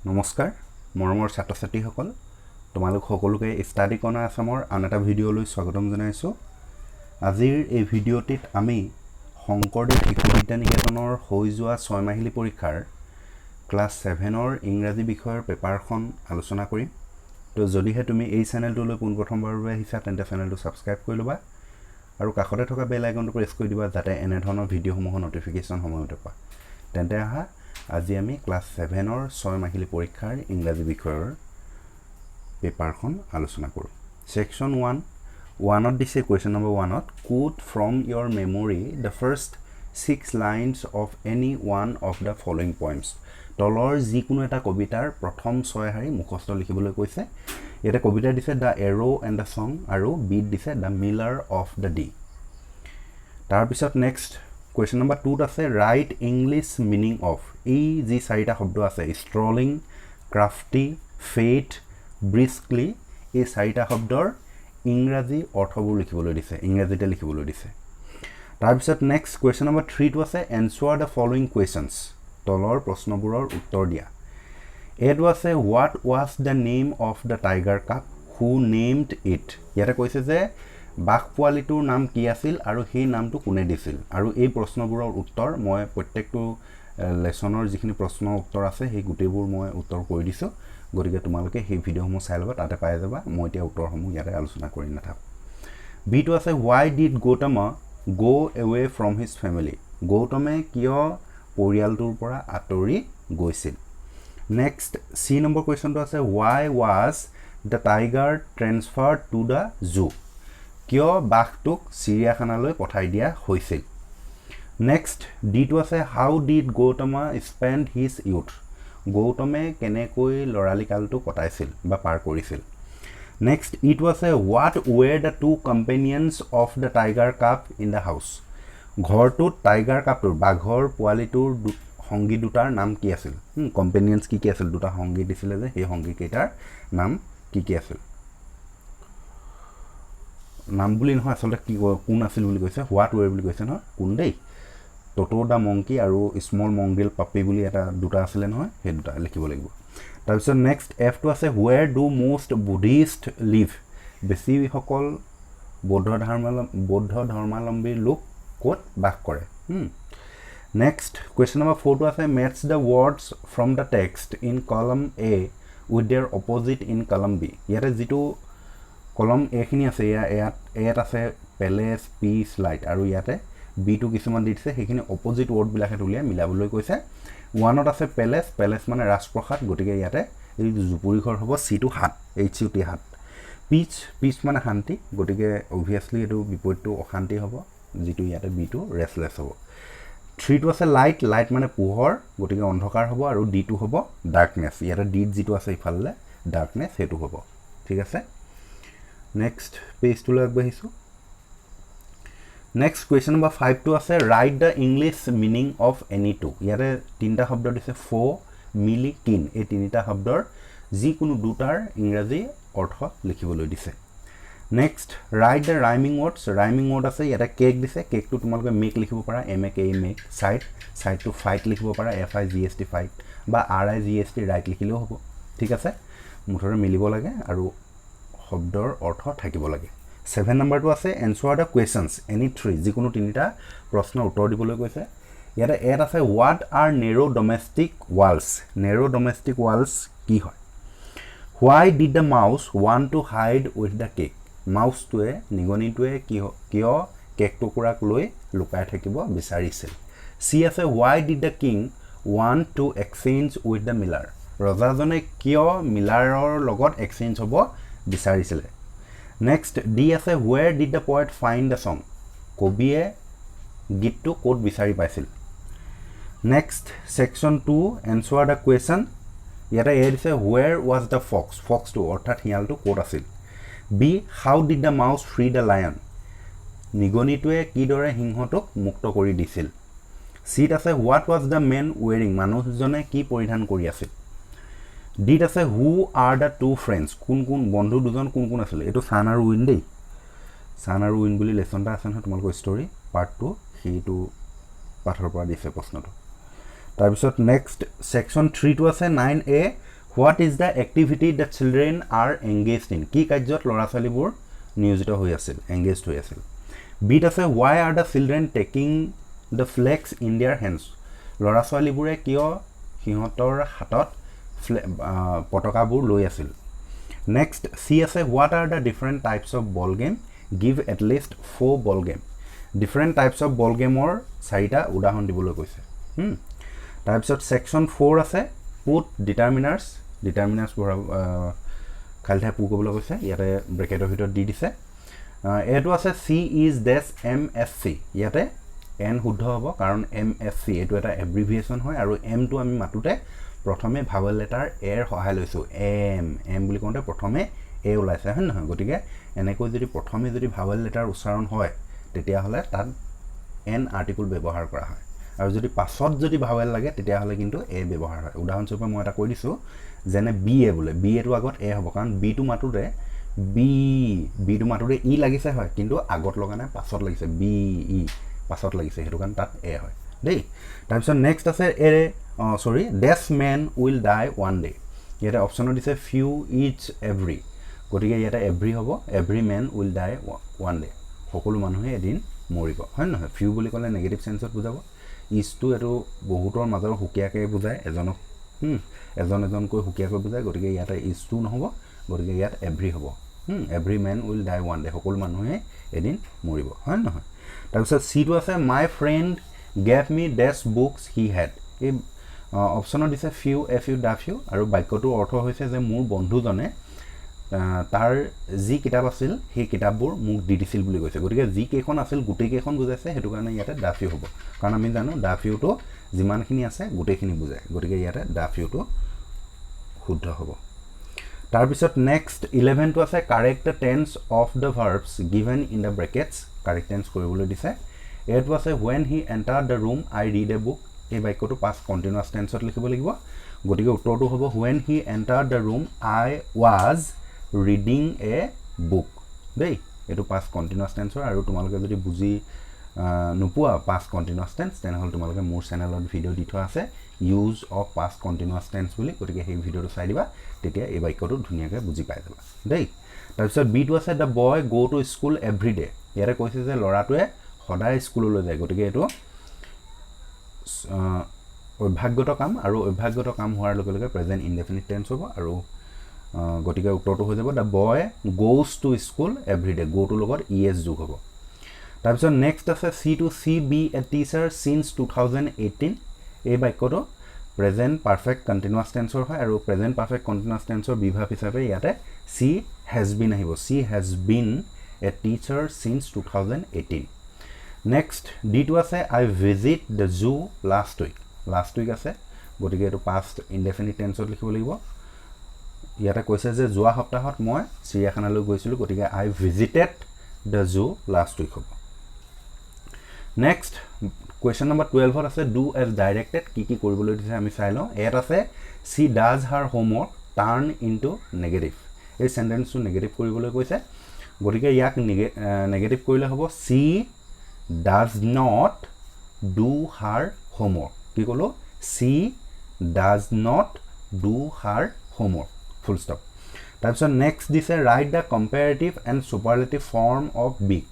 নমস্কাৰ মৰমৰ ছাত্ৰ ছাত্ৰীসকল তোমালোক সকলোকে ষ্টাডি কৰ্ণাৰ আসামৰ আন এটা ভিডিঅ'লৈ স্বাগতম জনাইছোঁ আজিৰ এই ভিডিঅ'টিত আমি শংকৰদেৱ শিশু বিদ্যা নিকেতনৰ হৈ যোৱা 6 মাহিলী পৰীক্ষাৰ ক্লাছ 7ৰ ইংৰাজী বিষয়ৰ পেপাৰখন আলোচনা কৰিম তো যদিহে তুমি এই চেনেলটোলৈ পোনপ্ৰথমবাৰৰ বাবে আহিছা তেন্তে চেনেলটো সাবস্ক্ৰাইব কৰি ল'বা আৰু কাষতে থকা বেল আইকনটো প্ৰেছ কৰি দিবা যাতে এনে ধৰণৰ ভিডিঅ'সমূহৰ নটিফিকেশ্যন সময়মতে পোৱা তেন্তে আহা আজি আমি ক্লাছ 7ৰ 6 মাহিলী পৰীক্ষাৰ ইংৰাজী বিষয়ৰ পেপাৰখন আলোচনা কৰোঁ সেকশন 1 দিছে কোৱেশ্চন নম্বৰ 1ত quote from your memory the first 6 lines of any one of the following poems তলৰ যিকোনো এটা কবিতাৰ প্ৰথম 6 শাৰী মুখস্থ লিখিবলৈ কৈছে এটা কবিতা দিছে the arrow and the song আৰু beat দিছে the miller of the day তাৰ পিছত নেক্সট Question number 2 আছে write English meaning of এই যি চাৰিটা শব্দ আছে strolling crafty fate briskly এই চাৰিটা শব্দৰ ইংৰাজী অৰ্থবোৰ লিখিবলৈ দিছে ইংৰাজীতে লিখিবলৈ দিছে তাৰ পিছত নেক্সট question number 3 টো আছে answer the following questions তলৰ প্ৰশ্নবোৰৰ উত্তৰ দিয়া এটো আছে what was the name of the tiger cub who named it ইয়াতে কৈছে যে বাঘ পোৱালিটোৰ নাম কি আছিল আৰু সেই নামটো কোনে দিছিল আৰু এই প্ৰশ্নবোৰৰ উত্তৰ মই প্ৰত্যেকটো লেসনৰ যিখিনি প্ৰশ্ন উত্তৰ আছে সেই গুটেবোৰ মই উত্তৰ কৰি দিছো গৰিকে তোমালোকে সেই ভিডিঅ'সমূহ চাই লবা তাতে পাই যাবা মই এতিয়া উত্তৰসমূহ ইয়াতে আলোচনা কৰি নাথাকো বিটো আছে why did Gautama go away from his family গৌতমে কিয় পৰিয়ালটোৰ পৰা আঁতৰি গৈছিল নেক্সট সি নম্বৰ কোৱেশ্চনটো আছে why was the tiger transferred to the zoo কিয় বাঘটোক চিৰিয়াখানালৈ পঠাই দিয়া হৈছিল নেক্সট ডিটো আছে হাউ did Gotama spend his youth গৌতমে কেনেকৈ লৰালি কালটো কটাইছিল বা পাৰ কৰিছিল নেক্সট ইটো আছে what were the two companions of the tiger cub in the house ঘৰটোত টাইগাৰ কাপটোৰ বাঘৰ পোৱালিটোৰ সংগী দুটাৰ নাম কি আছিল কম্পেনিয়নছ কি আছিল দুটা সংগী দিছিলে যে সেই সংগী কেইটাৰ নাম কি আছিল নাম বুলি নহয় আসলে কি কোন আছিল বুলি কৈছে হোৱাট ওৱেৰ বুলি কৈছে নহয় কোন দেই টটো দা মংকি আৰু স্মল মংগেল পাপি বুলি এটা দুটা আছিল নহয় সেই দুটা লিখিব লাগিব তাৰ পিছত নেক্সট এফ টো আছে where do most buddhist live বেছি সকল বৌদ্ধ ধৰ্মাৱলম্বী লোক ক'ত বাস কৰে নেক্সট কোৱেশ্চন নম্বৰ 4 টো আছে match the words from the text in column A with their opposite in column B ইয়াতে যেটো কলম এখিনি আছে ইয়াত আছে প্যালেস পিস লাইট আৰু ইয়াতে বি টু কিছুমান দিছে সেইখিনি অপোজিট ওয়াৰ্ড বিলাকে তুলিয়া মিলাবলৈ কৈছে ওয়ানত আছে প্যালেস মানে ৰাজপ্ৰসাদ গটিকে ইয়াতে এই জুপুৰি ঘৰ হ'ব সি টু হাত HUT হাত পিচ মানে শান্তি গটিকে অবভিয়াসলি এটো বিপৰীতটো অশান্তি হ'ব যেটো ইয়াতে বি টু ৰেসলেস হ'ব 3 টো আছে লাইট মানে পোহৰ গটিকে অন্ধকাৰ হ'ব আৰু ডি টু হ'ব ডাৰ্কনেস ইয়াতে ডি যেটো আছে ইফালে ডাৰ্কনেস হেতু হ'ব ঠিক আছে Next page to log bahisu Next question number 5 to ase write the English meaning of any two yare tinta শব্দ দিছে for মিলি কিন এই তিনিটা শব্দৰ যিকোনো দুটাৰ ইংৰাজী অৰ্থ লিখিবলৈ দিছে Next write the rhyming word আছে ইয়াতে কেক দিছে কেকটো তোমালোকে মেক লিখিব পাৰা MAKE make side to fight লিখিব পাৰা FIGST ফাইট বা RIGST ৰাইট লিখিলেও হ'ব ঠিক আছে মুঠৰে মিলিব লাগে আৰু শব্দৰ অৰ্থ থাকিব লাগে 7 নম্বৰটো আছে answer the questions any three যিকোনো তিনিটা প্ৰশ্ন উত্তৰ দিবলৈ কৈছে ইয়াতে এড আছে what are narrow domestic walls কি হয় why did the mouse want to hide with the cake mouse টোৱে নিগনিটোৱে কিয় কেক টুকুৰাক লৈ লুকাই থাকিব বিচাৰিছিল সি আছে why did the king want to exchange with the miller ৰজাজনে কিয় মিলাৰৰ লগত এক্সচেঞ্জ হ'ব বিচাৰিছিল নেক্সট ডি আছে where did the poet find the song কবিয়ে গীতটো কোড বিচাৰি পাইছিল next section 2 answer the question ইয়াতে এ দিছে where was the fox টো অৰ্থাৎ হিয়ালটো কোড আছিল বি how did the mouse free the lion নিগনিটোৱে কিদৰে সিংহটোক মুক্ত কৰি দিছিল সিত আছে what was the man wearing মানুহজনে কি পৰিধান কৰি আছিল ডিট আছে who are the two friends কোন বন্ধু দুজন কোন আছিল এটো সান আৰু উইন দেই সান আৰু উইন বুলি লেসনটা আছে নহয় তোমালোকৰ ষ্টৰী পাৰ্ট 2 হেইটো পাঠৰ পৰা দিছে প্ৰশ্নটো তাৰ পিছত নেক্সট সেকশন 3 টো আছে 9A what is the activity the children R engaged in কি কাৰ্যত ল'ৰা ছোৱালীবোৰ নিয়োজিত হৈ আছিল এংগেজড হৈ আছিল বিত আছে why are the children taking the flags in their hands ল'ৰা ছোৱালীবোৰে কিয় সিহঁতৰ হাতত পতাকাবোৰ লৈ আছিল নেক্সট সি আছে what are the different types of ball game give at least 4 ball game different types of ball gameৰ চাৰিটা উদাহৰণ দিবলৈ কৈছে তাৰপিছত সেকশন 4 আছে put determiners খালি ঠাই পু ক'বলৈ কৈছে ইয়াতে ব্ৰেকেটৰ ভিতৰত দি দিছে এটো আছে C is dash MSC ইয়াতে n শুদ্ধ হ'ব কাৰণ MSC এটো এটা এব্ৰিভিয়েচন হয় আৰু m টো আমি মাতুতে প্ৰথমে ভাৱেল লেটাৰ a ৰ সহায় লৈছো m বুলি কোনতে প্ৰথমে a ওলাইছে হয় নহয় গতিকে এনেকৈ যদি প্ৰথমে যদি ভাৱেল লেটাৰ উচ্চাৰণ হয় তেতিয়া হলে তাত n আৰ্টিকল ব্যৱহাৰ কৰা হয় আৰু যদি পাছত যদি ভাৱেল লাগে তেতিয়া হলে কিন্তু a ব্যৱহাৰ হয় উদাহৰণস্বৰূপে মই এটা কৈ দিছো যেনে ba বোলে ba টো আগত a হ'ব কাৰণ b টো মাতুতে b টো মাতুতে e লাগিছে হয় কিন্তু আগত লগা নাই পাছত লাগিছে b e পাছত লাগিছে হেতু কাৰণ তাত a হয় দেই তাৰপিছত নেক্সট আছে this man will die one day ইয়াতে অপচনত দিছে few each every গতিকে ইয়াতে every হ'ব every man will die one day সকলো মানুহে এদিন মৰিব হয় নহয় few বুলি ক'লে নেগেটিভ সেন্সত বুজাব each টো এটো বহুতৰ মাজৰ হুকিয়াকে বুজায় এজনকৈ হুকিয়াকৈ বুজায় গতিকে ইয়াতে each টো নহব গতিকে ইয়াত every হ'ব every man will die one day সকলো মানুহে এদিন মৰিব হয় নহয় তাৰপিছত C টো আছে my friend gave me dash books he had এই অপচনত দিছে few আৰু বাক্যটোৰ অৰ্থ হৈছে যে মোৰ বন্ধুজনে তাৰ যি কিতাপ আছিল সেই কিতাপবোৰ মোক দি দিছিল বুলি কৈছে গতিকে যি কেখন আছিল গুটেই কেখন বুজাইছে হেতু কাৰণে ইয়াতে দা ফিউ হ'ব কাৰণ আমি জানো দা ফিউটো যিমানখিনি আছে গুটেইখিনি বুজায় গতিকে ইয়াতে দা ফিউটো শুদ্ধ হ'ব তাৰপিছত নেক্সট 11 টো আছে correct tense of the verbs given in the brackets correct tense কৰিবলৈ দিছে এটো আছে when he entered the room I read a book এই বাক্যটো past continuous tenseত লিখিব লাগিব গতিকে উত্তৰটো হ'ব when he entered the room I was reading a book দেই এটো past continuous tense আৰু তোমালোকে যদি বুজি নোপোৱা past continuous tense তেনেহলে তোমালোকে মোৰ চেনেলত ভিডিও দি থোৱা আছে use of past continuous tense বুলি গতিকে সেই ভিডিওটো চাই দিবা তেতিয়া এই বাক্যটো ধুনিয়াকৈ বুজি পাই যাবা দেই তাৰপিছত বি টো আছে the boy go to school every day ইয়াৰে কৈছে যে লৰাটোৱে সদায় স্কুললৈ যায় গতিকে এটো অভ্যাসগত কাম আৰু অভ্যাসগত কাম হোৱাৰ লগে লগে প্ৰেজেন্ট ইনডেফিনিট টেন্স হ'ব আৰু গতিকে উত্তৰটো হৈ যাব the boy goes to school every day go to লগত es যোগ হ'ব তাৰপিছত নেক্সট আছে C to see be a teacher since 2018 এই বাক্যটো প্ৰেজেন্ট পাৰফেক্ট কন্টিনিউয়াস টেন্সৰ হয় আৰু প্ৰেজেন্ট পাৰফেক্ট কন্টিনিউয়াস টেন্সৰ বিভাগ হিচাপে ইয়াতে she has been আহিব she has been a teacher since 2018 next d to আছে I visit the zoo last week আছে গতিকে এটো past indefinite tenseত লিখিব লাগিব ইয়াতে কৈছে যে যোৱা সপ্তাহত মই চিৰিয়াখানালৈ গৈছিলো গতিকে I visited the zoo last week হ'ব next question number 12 ত আছে do as directed কি কৰিবলৈ দিছে আমি চাই লওঁ এত আছে she does her homework turn into negative এই সেন্টেন্সটো নেগেটিভ কৰিবলৈ কৈছে গতিকে ইয়াক নেগেটিভ কৰিলে হ'ব she does not do her homework কি কলো she does not do her homework full stop তাৰপিছত next দিছে write the comparative and superlative form of big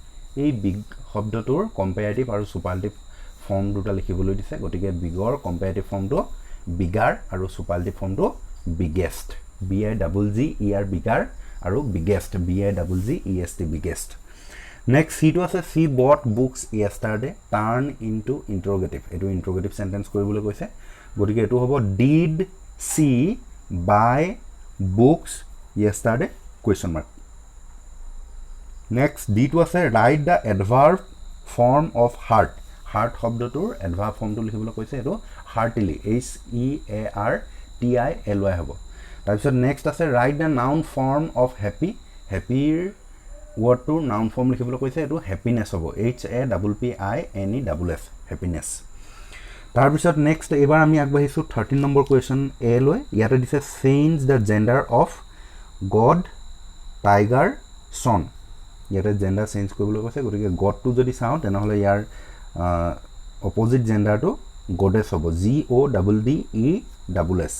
এই big শব্দটোৰ comparative আৰু superlative form দুটা লিখিবলৈ দিছে গতিকে bigৰ comparative formটো bigger আৰু superlative formটো biggest b i double g e r bigger আৰু biggest b i double g e s t biggest next C to আছে she bought books yesterday turn into interrogative এটো interrogative sentence কৰিবলৈ কৈছে গতিকে এটো হ'ব did she buy books yesterday question mark next D to আছে write the adverb form of heart শব্দটোৰ adverb formটো লিখিবলৈ কৈছে এটো heartily h e a r t i l y হ'ব তাৰপিছত next আছে write the noun form of happy happyৰ word to noun form লিখিবলৈ কৈছে এটো happiness হ'ব h a p p i n e s s happiness তাৰপিছত next এবাৰ আমি আগবাঢ়িছো 13 নম্বৰ question a লৈ ইয়াতে দিছে change the gender of god tiger son ইয়াতে gender change কৰিবলৈ কৈছে গতিকে god টো যদি চাও তেনেহলে ইয়াৰ opposite gender টো goddess হ'ব g o d d e s s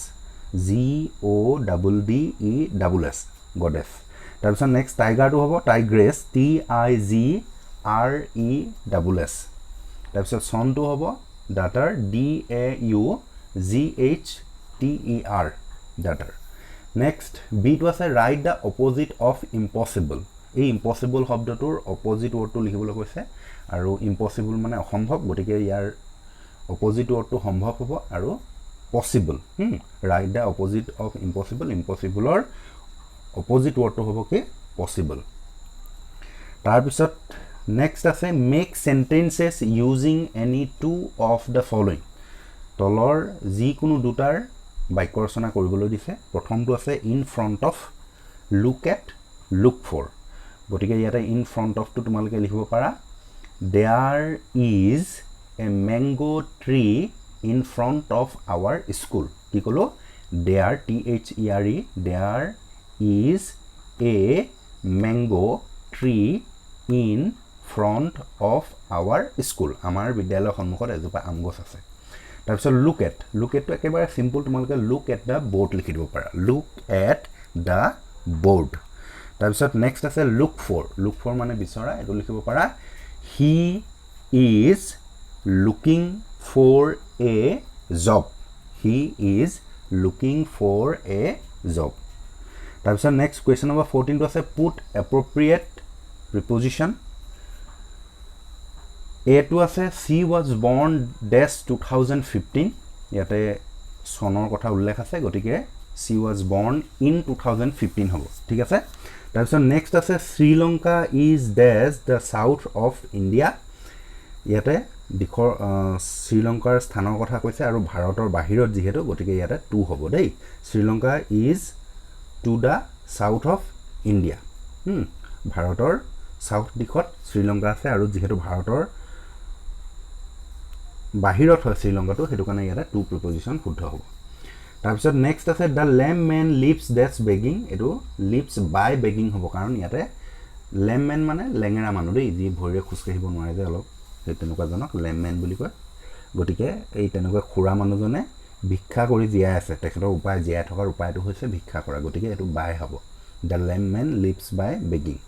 GODDESS goddess তাৰপিছত নেক্সট টাইগাৰটো হ'ব টাইগ্ৰেছ TIGRESS তাৰপিছত সনটো হ'ব ডাটাৰ DAUGHTER ডাটাৰ নেক্সট বিটো আছে right the opposite of impossible এই ইম্পচিবল শব্দটোৰ অপজিট ৱৰ্ডটো লিখিবলৈ কৈছে আৰু ইম্পচিবল মানে অসম্ভৱ গতিকে ইয়াৰ অপজিট ৱৰ্ডটো সম্ভৱ হ'ব আৰু possible right the opposite of impossible ইম্পচিবলৰ অপজিট ৱৰ্ডটো হ'ব কি পসিবল তাৰপিছত নেক্সট আছে make sentences using any two of the following তলৰ যিকোনো দুটাৰ বাক্য ৰচনা কৰিবলৈ দিছে প্ৰথমটো আছে in front of look at look for গতিকে ইয়াতে ইন ফ্ৰন্ট অফটো তোমালোকে লিখিব পাৰা there is a mango tree in front of our school কি ক'লো there THERE there is a mango tree in front of our school আমাৰ বিদ্যালয়ৰ সন্মুখত এজোপা আম গছ আছে তাৰপিছত লুক এটটো একেবাৰে সিম্পল তোমালোকে লুক এট দ্য বোৰ্ড লিখি দিব পাৰা লুক এট দ্য বোৰ্ড তাৰপিছত নেক্সট আছে লুক ফৰ মানে বিচৰা এইটো লিখিব পাৰা he is looking for a job he is looking for a job তাৰপিছত নেক্সট কুৱেশ্যন নম্বৰ 14টো আছে পুট এপ্ৰপ্ৰিয়েট প্ৰিপজিশ্যন এটো আছে সি ৱাজ বৰ্ন ডেছ 2015 ইয়াতে সনৰ কথা উল্লেখ আছে গতিকে সি ৱাজ বৰ্ন ইন 2015 হ'ব ঠিক আছে তাৰপিছত নেক্সট আছে Sri Lanka is dash the south of India ইয়াতে দিশৰ শ্ৰীলংকাৰ স্থানৰ কথা কৈছে আৰু ভাৰতৰ বাহিৰত যিহেতু গতিকে ইয়াতে 2 হ'ব দেই Sri Lanka is to the south of India ভাৰতৰ সাউথ দিশত শ্ৰীলংকা আছে আৰু যিহেতু ভাৰতৰ বাহিৰত হয় শ্ৰীলংকাটো হেতু কাৰণে ইয়াতে 2 প্ৰিপজিশ্যন শুদ্ধ হ'ব তাৰপিছত নেক্সট আছে the lame man leaves dash begging এটো লিভছ বাই বেগিং হ'ব কাৰণ ইয়াতে লেম মেন মানে লেঙেৰা মানুহ দেই যি ভৰিৰে খোজ কাঢ়িব নোৱাৰে যে অলপ সেই তেনেকুৱা জনক লেম মেন বুলি কয় গতিকে এই তেনেকুৱা খুৰা মানুহজনে ভিক্ষা কৰি জীয়াই আছে তেখেতৰ উপায় জীয়াই থকাৰ উপায়টো হৈছে ভিক্ষা কৰা গতিকে এটো বাই হ'ব the lame man lives by begging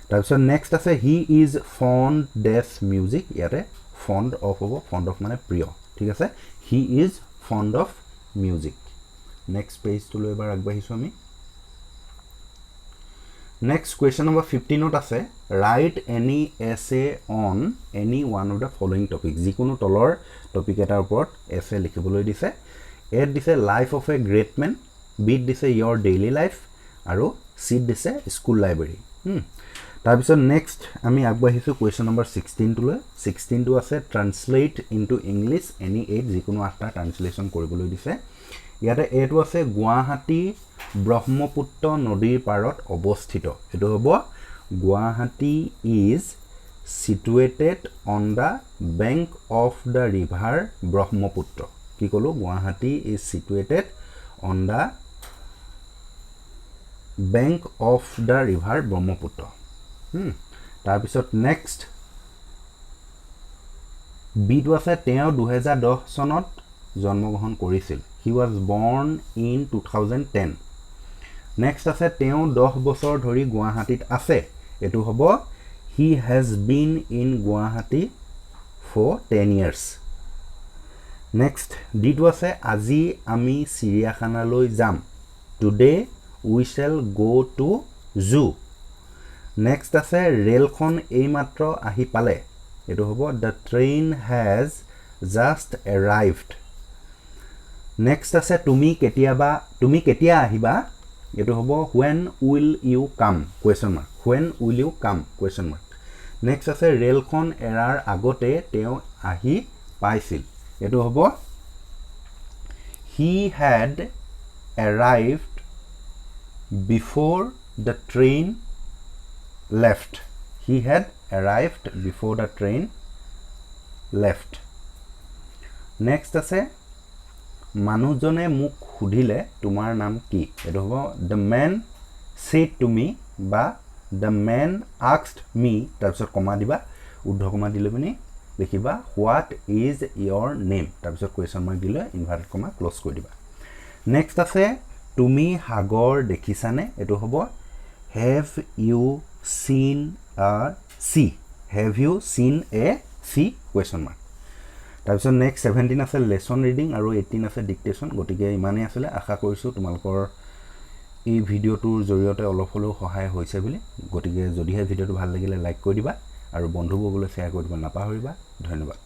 তাৰপিছত নেক্সট আছে হি ইজ ফন্ড ডেছ মিউজিক ইয়াতে ফন্ড অফ হ'ব ফন্ড অফ মানে প্ৰিয় ঠিক আছে he is fond of music next পেজটো লৈ এবাৰ আগবাঢ়িছো আমি নেক্সট কুৱেশ্যন নম্বৰ 15ত আছে write any essay on any one of the following topic যিকোনো তলৰ টপিক এটাৰ ওপৰত এছে লিখিবলৈ দিছে এত দিছে life of a great men বিত দিছে ইয়ৰ ডেইলি লাইফ আৰু সিত দিছে স্কুল লাইব্ৰেৰী তাৰপিছত নেক্সট আমি আগবাঢ়িছো কুৱেশ্যন নম্বৰ 16 টোলৈ 16 টো আছে ট্ৰান্সলেট ইনটু ইংলিছ এনি 8 যিকোনো 8টা ট্ৰান্সলেচন কৰিবলৈ দিছে ইয়াতে এটো আছে গুৱাহাটী ব্ৰহ্মপুত্ৰ নদীৰ পাৰত অৱস্থিত এটো হ'ব Guwahati is situated on the bank of the river Brahmaputra কি ক'লো Guwahati is situated on the bank of the river Brahmaputra তাৰপিছত নেক্সট বিটো আছে তেওঁ 2010 চনত জন্মগ্ৰহণ কৰিছিল he was born in 2010 next আছে তেওঁ 10 বছৰ ধৰি গুৱাহাটীত আছে এটো হ'ব he has been in Guwahati for 10 years next ডিটো আছে আজি আমি চিৰিয়াখানালৈ যাম today we shall go two zoo next আছে ৰেলখন এইমাত্ৰ আহি পালে এটো হ'ব the train has just arrived next আছে তুমি কেতিয়া আহিবা এটো হ'ব when will you come question mark when will you come question mark next আছে ৰেলখন এৰাৰ আগতে তেওঁ আহি পাইছিল এটো হ'ব he had arrived before the train left he had arrived before the train left next আছে মানুহজনে মোক খুদিলে তোমাৰ নাম কি এটো হ'ব the man said to me বা the man asked me তাৰপিছত কমা দিবা উদ্ধ কমা দিলে মানে লিখিবা what is your name তাৰপিছত question mark দিলে ইনভাৰ্টেড কমা ক্লোজ কৰি দিবা নেক্সট আছে তুমি সাগৰ দেখিছানে এইটো হ'ব have you seen a sea have you seen a sea question mark তাৰপিছত নেক্সট 17 আছে লেছন ৰিডিং আৰু 18 আছে ডিক্টেশ্যন গতিকে ইমানেই আছিলে আশা কৰিছোঁ তোমালোকৰ এই ভিডিঅ'টোৰ জৰিয়তে অলপ হ'লেও সহায় হৈছে বুলি গতিকে যদিহে ভিডিঅ'টো ভাল লাগিলে লাইক কৰি দিবা আৰু বন্ধুবৰ্গলৈ শ্বেয়াৰ কৰি দিব নাপাহৰিবা ধন্যবাদ